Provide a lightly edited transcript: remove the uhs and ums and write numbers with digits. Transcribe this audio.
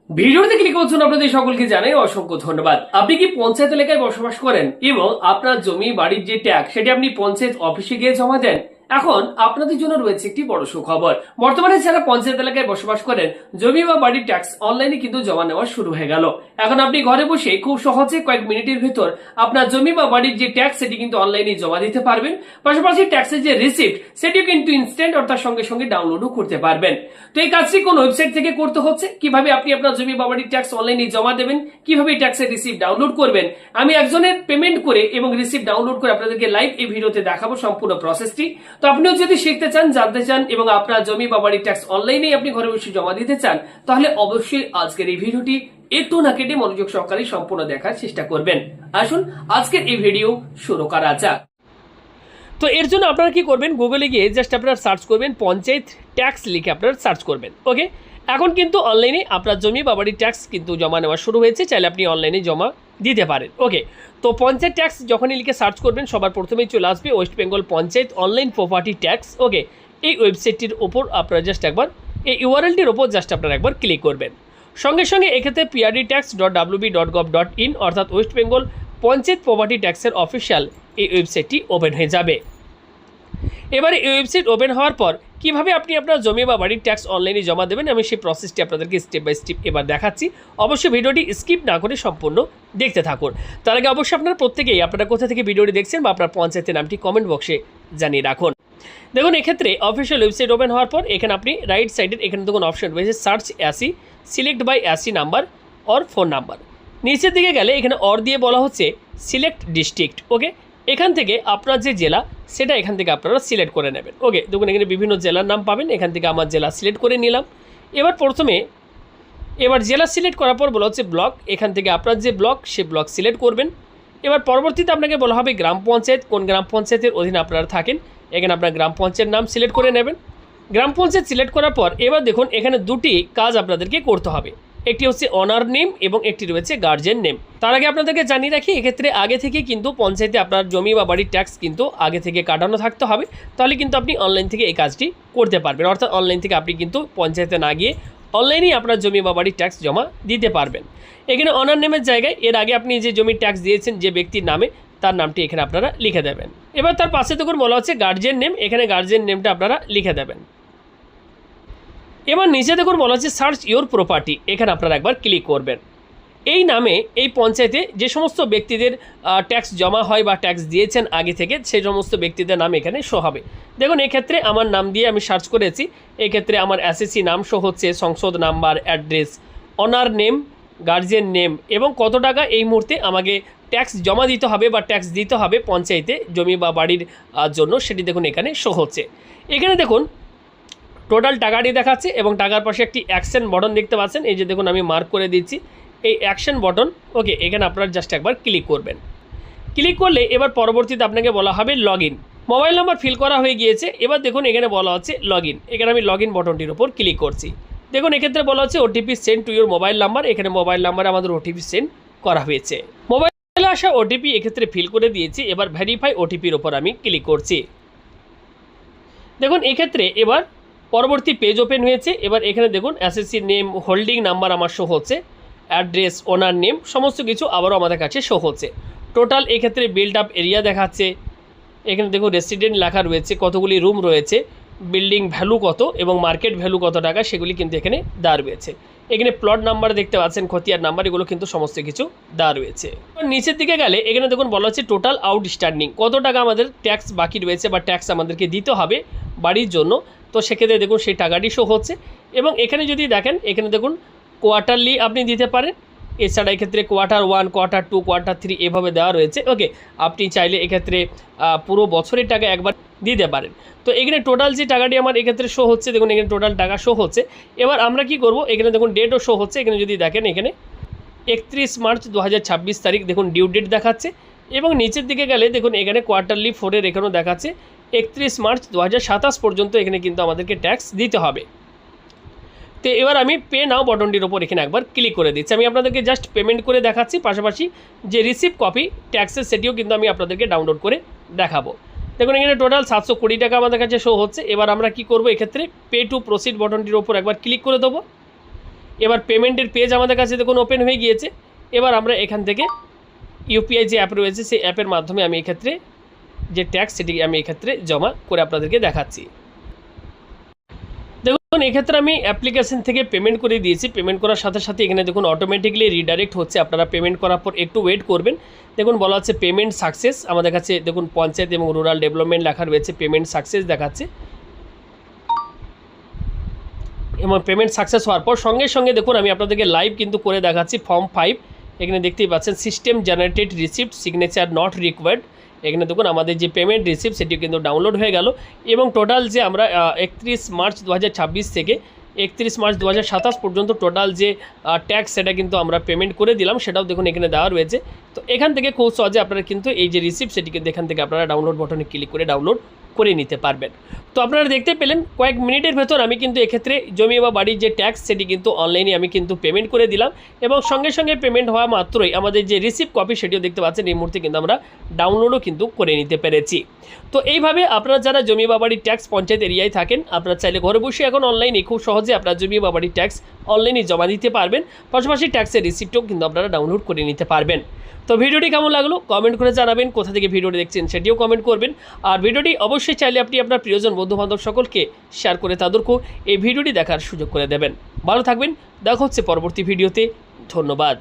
ভিডিওতে ক্লিক করার জন্য আপনাদের সকলকে জানাই অসংখ্য ধন্যবাদ। আপনি কি পঞ্চায়েত এলাকায় বসবাস করেন এবং আপনার জমি বাড়ির যে ট্যাক্স সেটা আপনি পঞ্চায়েত অফিসে গিয়ে জমা দেন? এখন আপনাদের জন্য রয়েছে একটি বড় সুখবর। বর্তমানে যারা পঞ্চায়েত এলাকায় বসবাস করেন জমি বা বাড়ির ট্যাক্স অনলাইনে কিন্তু জমা নেওয়া শুরু হয়ে গেল। এখন আপনি ঘরে বসে খুব সহজে কয়েক মিনিটের ভিতর আপনার জমি বা বাড়ির যে ট্যাক্স সেটি কিন্তু অনলাইনে জমা দিতে পারবেন। পাশাপাশি ট্যাক্সের যে রিসিপ্ট সেটিও কিন্তু ইনস্ট্যান্ট অর্থাৎ সঙ্গে সঙ্গে ডাউনলোডও করতে পারবেন। তো এই কাজটি কোন ওয়েবসাইট থেকে করতে হচ্ছে, কিভাবে আপনি আপনার জমি বা বাড়ির ট্যাক্স অনলাইনে জমা দেবেন, কিভাবে ট্যাক্সের রিসিপ্ট ডাউনলোড করবেন, আমি একজনের পেমেন্ট করে এবং রিসিপ্ট ডাউনলোড করে আপনাদেরকে লাইভ এই ভিডিওতে দেখাবো সম্পূর্ণ প্রসেসটি। তো আপনিও যদি শিখতে চান, জানতে চান এবং আপনার জমি বা বাড়ির ট্যাক্স অনলাইনে আপনি ঘরে বসে জমা দিতে চান, তাহলে অবশ্যই আজকের এই ভিডিওটি একটু না কেটে মনোযোগ সহকারে সম্পূর্ণ দেখার চেষ্টা করবেন। আসুন আজকের এই ভিডিও শুরু করা যাক। তো এর জন্য আপনারা কি করবেন, গুগলে গিয়ে জাস্ট আপনারা সার্চ করবেন পঞ্চায়েত ট্যাক্স লিখে আপনারা সার্চ করবেন। ওকে, এখন কিন্তু অনলাইনে আপনার জমি বা বাড়ির ট্যাক্স কিন্তু জমা নেওয়া শুরু হয়েছে, চাইলে আপনি অনলাইনে জমা দিতে পারেন। ওকে, তো পঞ্চায়েত ট্যাক্স যখনই লিখে সার্চ করবেন সবার প্রথমেই চলে আসবে West Bengal panchayat online property tax. Okay, এই ওয়েবসাইটটির ওপর আপনারা জাস্ট একবার এই ইউআরএলটির ওপর জাস্ট আপনারা একবার ক্লিক করবেন। সঙ্গে সঙ্গে এক্ষেত্রে prtax.wb.gov.in অর্থাৎ ওয়েস্ট বেঙ্গল পঞ্চায়েত প্রপার্টি ট্যাক্সের অফিসিয়াল এই ওয়েবসাইটটি ওপেন হয়ে যাবে। এবারে এই ওয়েবসাইট ওপেন হওয়ার পর কিভাবে আপনি আপনার জমি বা বাড়ির ট্যাক্স অনলাইনে জমা দেবেন আমি সেই প্রসেসটি আপনাদেরকে স্টেপ বাই স্টেপ এবার দেখাচ্ছি। অবশ্যই ভিডিওটি স্কিপ না করে সম্পূর্ণ দেখতে থাকুন। তার আগে অবশ্যই আপনারা প্রত্যেকেই আপনারা কোথা থেকে ভিডিওটি দেখছেন বা আপনার পঞ্চায়েতের নামটি কমেন্ট বক্সে জানিয়ে রাখুন। দেখুন, এক্ষেত্রে অফিসিয়াল ওয়েবসাইট ওপেন হওয়ার পর এখানে আপনি রাইট সাইডের এখানে দেখুন অপশন রয়েছে search AC, select by AC number or phone number. নিচের দিকে গেলে এখানে অর দিয়ে বলা হচ্ছে সিলেক্ট ডিস্ট্রিক্ট। ওকে, এখান থেকে আপনার যে জেলা সেটা এখান থেকে আপনারা সিলেক্ট করে নেবেন। ওকে, দেখুন এখানে বিভিন্ন জেলার নাম পাবেন, এখান থেকে আমার জেলা সিলেক্ট করে নিলাম। এবার জেলা সিলেক্ট করার পর বলা হচ্ছে ব্লক, এখান থেকে আপনার যে ব্লক সে ব্লক সিলেক্ট করবেন। এবার পরবর্তীতে আপনাকে বলা হবে গ্রাম পঞ্চায়েত, কোন গ্রাম পঞ্চায়েতের অধীনে আপনারা থাকেন, এখানে আপনার গ্রাম পঞ্চায়েত নাম সিলেক্ট করে নেবেন। গ্রাম পঞ্চায়েত সিলেক্ট করার পর এবার দেখুন এখানে দুটি কাজ আপনাদেরকে করতে হবে, একটি হচ্ছে অনার নেম এবং একটি রয়েছে গার্জেন নেম। তার আগে আপনাদেরকে জানিয়ে রাখি এক্ষেত্রে আগে থেকে কিন্তু পঞ্চায়েতে আপনার জমি বা বাড়ির ট্যাক্স কিন্তু আগে থেকে কাটানো থাকতে হবে, তাহলে কিন্তু আপনি অনলাইন থেকে এই কাজটি করতে পারবেন। অর্থাৎ অনলাইন থেকে আপনি কিন্তু পঞ্চায়েতে না গিয়ে অনলাইনেই আপনার জমি বা বাড়ির ট্যাক্স জমা দিতে পারবেন। এখানে অনার নেমের জায়গায় এর আগে আপনি যে জমির ট্যাক্স দিয়েছেন যে ব্যক্তির নামে তার নামটি এখানে আপনারা লিখে দেবেন। এবার তার পাশে দেখুন বলা হচ্ছে গার্জেন নেম, এখানে গার্জেন নেমটা আপনারা লিখে দেবেন। এবার নিচে দেখুন বলা হচ্ছে সার্চ ইওর প্রপার্টি, এখানে আপনারা একবার ক্লিক করবেন। এই নামে এই পঞ্চায়েতে যে সমস্ত ব্যক্তিদের ট্যাক্স জমা হয় বা ট্যাক্স দিয়েছেন আগে থেকে সেই সমস্ত ব্যক্তিদের নাম এখানে শো হবে। দেখুন এক্ষেত্রে আমার নাম দিয়ে আমি সার্চ করেছি, এক্ষেত্রে আমার এসএসসি নাম শো হচ্ছে, সংসদ number, address, honour name, guardian name এবং কত টাকা এই মুহূর্তে আমাকে ট্যাক্স জমা দিতে হবে বা ট্যাক্স দিতে হবে পঞ্চায়েতে জমি বা বাড়ির জন্য, সেটি দেখুন এখানে শো হচ্ছে। এখানে দেখুন টোটাল টাকাটি দেখাচ্ছে এবং টাকার পাশে একটি অ্যাকশন বটন দেখতে পাচ্ছেন, এই যে দেখুন আমি মার্ক করে দিচ্ছি এই অ্যাকশন বটন। ওকে, এখানে আপনারা জাস্ট একবার ক্লিক করবেন। ক্লিক করলে এবার পরবর্তীতে আপনাকে বলা হবে log in. Mobile number fill করা হয়ে গিয়েছে, এবার দেখুন এখানে বলা হচ্ছে লগ ইন, এখানে আমি লগ ইন বটনটির উপর ক্লিক করছি। দেখুন এক্ষেত্রে বলা হচ্ছে OTP send to your mobile number, এখানে মোবাইল নাম্বারে আমাদের ওটিপি সেন্ড করা হয়েছে। মোবাইলে আসা ওটিপি এক্ষেত্রে ফিল করে দিয়েছি, এবার ভেরিফাই ওটিপির ওপর আমি ক্লিক করছি। দেখুন এক্ষেত্রে এবার পরবর্তী পেজ ওপেন হয়েছে। এবার এখানে দেখুন এসএসসি নেম, হোল্ডিং নাম্বার আমার শো হচ্ছে, অ্যাড্রেস, ওনার নেম সমস্ত কিছু আবারও আমাদের কাছে শো হচ্ছে। টোটাল এক্ষেত্রে বিল্ড আপ এরিয়া দেখাচ্ছে, এখানে দেখুন রেসিডেন্ট লেখা রয়েছে, কতগুলি রুম রয়েছে, বিল্ডিং ভ্যালু কত এবং মার্কেট ভ্যালু কত টাকা সেগুলি কিন্তু এখানে দেওয়া রয়েছে। এখানে প্লট নাম্বার দেখতে পাচ্ছেন, খতিয়ান নাম্বার, এগুলো কিন্তু সমস্ত কিছু দেওয়া রয়েছে। নিচের দিকে গেলে এখানে দেখুন বলা হচ্ছে টোটাল আউটস্ট্যান্ডিং, কত টাকা আমাদের ট্যাক্স বাকি রয়েছে বা ট্যাক্স আমাদেরকে দিতে হবে বাড়ির জন্য, তো সেক্ষেত্রে দেখুন সেই টাকাটি শো হচ্ছে। এবং এখানে যদি দেখেন এখানে দেখুন কোয়ার্টারলি আপনি দিতে পারেন, এছাড়া এক্ষেত্রে কোয়ার্টার 1, কোয়ার্টার 2, কোয়ার্টার 3 এভাবে দেওয়া রয়েছে। ওকে, আপনি চাইলে এক্ষেত্রে পুরো বছরের টাকা একবার দিতে পারেন। তো এখানে টোটাল যে টাকাটি আমার এক্ষেত্রে শো হচ্ছে, দেখুন এখানে টোটাল টাকা শো হচ্ছে। এবার আমরা কি করব, এখানে দেখুন ডেটও শো হচ্ছে, এখানে যদি দেখেন এখানে 31 মার্চ 2026 তারিখ দেখুন ডিউ ডেট দেখাচ্ছে। এবং নিচের দিকে গেলে দেখুন এখানে কোয়ার্টারলি 4-এর এখানেও দেখাচ্ছে 31 মার্চ 2027 পর্যন্ত এখানে কিন্তু আমাদেরকে ট্যাক্স দিতে হবে। তো এবার আমি পে নাও বটনটির ওপর এখানে একবার ক্লিক করে দিচ্ছি। আমি আপনাদেরকে জাস্ট পেমেন্ট করে দেখাচ্ছি, পাশাপাশি যে রিসিপ্ট কপি ট্যাক্সের সেটিও কিন্তু আমি আপনাদেরকে ডাউনলোড করে দেখাবো। দেখুন এখানে টোটাল 720 টাকা আমাদের কাছে শো হচ্ছে। এবার আমরা কি করব, এক্ষেত্রে পে টু প্রসিড বটনটির ওপর একবার ক্লিক করে দেবো। এবার পেমেন্টের পেজ আমাদের কাছে দেখুন ওপেন হয়ে গিয়েছে। এবার আমরা এখান থেকে ইউপিআই যে অ্যাপ রয়েছে সেই অ্যাপের মাধ্যমে আমি এক্ষেত্রে যে ট্যাক্স সেটি আমি এক্ষেত্রে জমা করে আপনাদেরকে দেখাচ্ছি। দেখুন এক্ষেত্রে আমি অ্যাপ্লিকেশন থেকে পেমেন্ট করে দিয়েছি। পেমেন্ট করার সাথে সাথে এখানে দেখুন অটোমেটিকলি রিডাইরেক্ট হচ্ছে। আপনারা পেমেন্ট করার পর একটু ওয়েট করবেন। দেখুন বলা হচ্ছে পেমেন্ট সাকসেস। আমাদের কাছে দেখুন পঞ্চায়েত এবং রুরাল ডেভেলপমেন্ট লেখা রয়েছে, পেমেন্ট সাকসেস দেখাচ্ছে। এবং পেমেন্ট সাকসেস হওয়ার পর সঙ্গে সঙ্গে দেখুন আমি আপনাদেরকে লাইভ কিন্তু করে দেখাচ্ছি। ফর্ম 5 এখানে দেখতেই পাচ্ছেন, system generated receipt, signature not required. এখানে দেখুন আমাদের যে পেমেন্ট রিসিপ্ট সেটি কিন্তু ডাউনলোড হয়ে গেল। এবং টোটাল যে আমরা 31 মার্চ 2026 থেকে 31 মার্চ 2027 পর্যন্ত টোটাল যে ট্যাক্স সেটা কিন্তু আমরা পেমেন্ট করে দিলাম, সেটাও দেখুন এখানে দেওয়া রয়েছে। তো এখান থেকে খুব সহজে আপনারা কিন্তু এই যে রিসিপ্ট সেটি কিন্তু এখান থেকে আপনারা ডাউনলোড বাটনে ক্লিক করে ডাউনলোড করে নিতে পারবেন। তো আপনারা দেখতে পেলেন কয়েক মিনিটের ভেতর আমি কিন্তু এক্ষেত্রে জমি বা বাড়ির যে ট্যাক্স সেটি কিন্তু অনলাইনে আমি কিন্তু পেমেন্ট করে দিলাম। এবং সঙ্গে সঙ্গে পেমেন্ট হওয়া মাত্রই আমাদের যে রিসিপ্ট কপি সেটিও দেখতে পাচ্ছেন এই মুহূর্তে কিন্তু আমরা ডাউনলোডও কিন্তু করে নিতে পেরেছি। তো এইভাবে আপনারা যারা জমি বা বাড়ির ট্যাক্স পঞ্চায়েত এরিয়ায় থাকেন, আপনারা চাইলে ঘরে বসে এখন অনলাইনে খুব সহজে আপনারা জমি বা বাড়ির ট্যাক্স অনলাইনে জমা দিতে পারবেন। পাশাপাশি ট্যাক্সের রিসিপ্টও কিন্তু আপনারা ডাউনলোড করে নিতে পারবেন। তো ভিডিওটি কেমন লাগলো কমেন্ট করে জানাবেন, কোথা থেকে ভিডিওটি দেখছেন সেটিও কমেন্ট করবেন। আর ভিডিওটি অবশ্যই চাইলে আপনি আপনার প্রিয়জন বন্ধুবান্ধব সকলকে শেয়ার করে তাদেরকেও এই ভিডিওটি দেখার সুযোগ করে দেবেন। ভালো থাকবেন, দেখা হচ্ছে পরবর্তী ভিডিওতে। ধন্যবাদ।